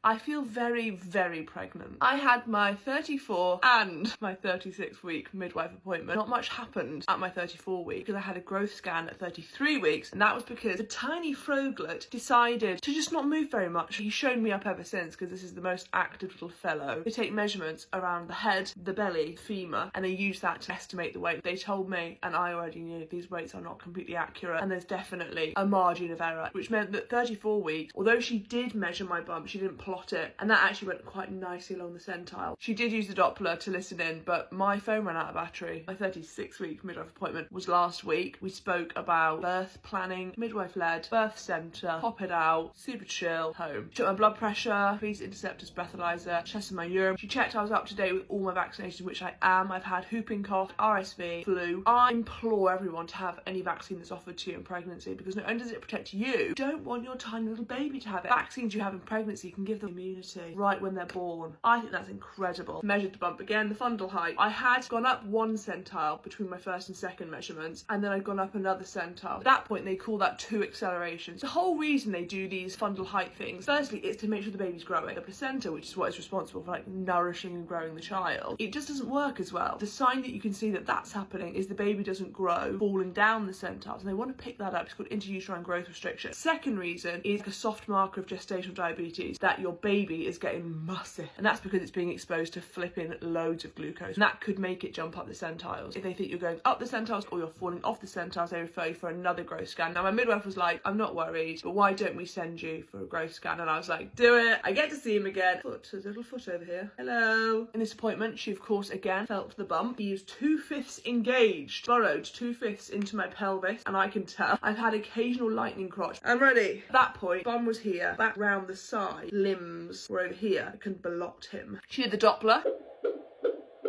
I feel very, very pregnant. I had my 34 and my 36 week midwife appointment. Not much happened at my 34 week because I had a growth scan at 33 weeks, and that was because the tiny froglet decided to just not move very much. He's shown me up ever since because this is the most active little fellow. They take measurements around the head, the belly, femur, and they use that to estimate the weight. They told me, and I already knew, these weights are not completely accurate and there's definitely a margin of error, which meant that 34 weeks, although she did measure my bump, she didn't plot it, and that actually went quite nicely along the centile. She did use the Doppler to listen in, but my phone ran out of battery. My 36 week midwife appointment was last week. We spoke about birth planning, midwife led, birth centre, pop it out, super chill, home. She took my blood pressure, feces, interceptors, breathalyzer, tested my urine. She checked I was up to date with all my vaccinations, which I am. I've had whooping cough, RSV, flu. I implore everyone to have any vaccine that's offered to you in pregnancy, because not only does it protect you don't want your tiny little baby to have it. Vaccines you have in pregnancy can give them immunity right when they're born. I think that's incredible. Measured the bump again, the fundal height. I had gone up 1 centile between my first and second measurements, and then I'd gone up another centile. At that point, they call that 2 accelerations. The whole reason they do these fundal height things, firstly, is to make sure the baby's growing. The placenta, which is what is responsible for like nourishing and growing the child, it just doesn't work as well. The sign that you can see that that's happening is the baby doesn't grow, falling down the centiles, and they want to pick that up. It's called intrauterine growth restriction. Second reason is a soft marker of gestational diabetes, that your baby is getting massive, and that's because it's being exposed to flipping loads of glucose, and that could make it jump up the centiles. If they think you're going up the centiles or you're falling off the centiles, they refer you for another growth scan. Now my midwife was like, I'm not worried, but why don't we send you for a growth scan? And I was like, do it. I get to see him again. There's a little foot over here. Hello. In this appointment, she of course again felt the bump. He is 2/5 engaged, burrowed 2/5 into my pelvis, and I can tell I've had occasional lightning crotch. I'm ready. At that point, bum was here, back round the side, limbs were over here. I couldn't blocked him. She did the Doppler,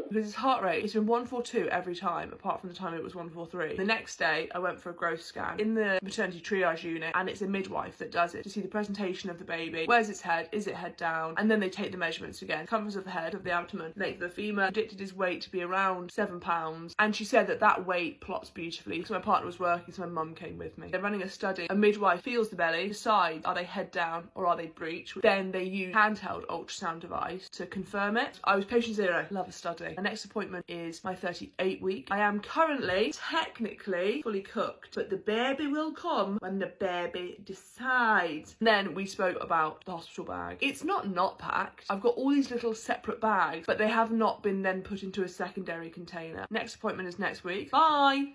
because his heart rate, it's been 142 every time, apart from the time it was 143. The next day, I went for a growth scan in the maternity triage unit, and it's a midwife that does it to see the presentation of the baby. Where's its head? Is it head down? And then they take the measurements again. Circumference of the head, of the abdomen, length of the femur, predicted his weight to be around 7 pounds. And she said that that weight plots beautifully. So my partner was working, so my mum came with me. They're running a study. A midwife feels the belly, decides are they head down or are they breech. Then they use handheld ultrasound device to confirm it. I was patient 0. Love a study. My next appointment is my 38 week. I am currently technically fully cooked, but the baby will come when the baby decides. Then we spoke about the hospital bag. It's not packed. I've got all these little separate bags, but they have not been then put into a secondary container. Next appointment is next week. Bye.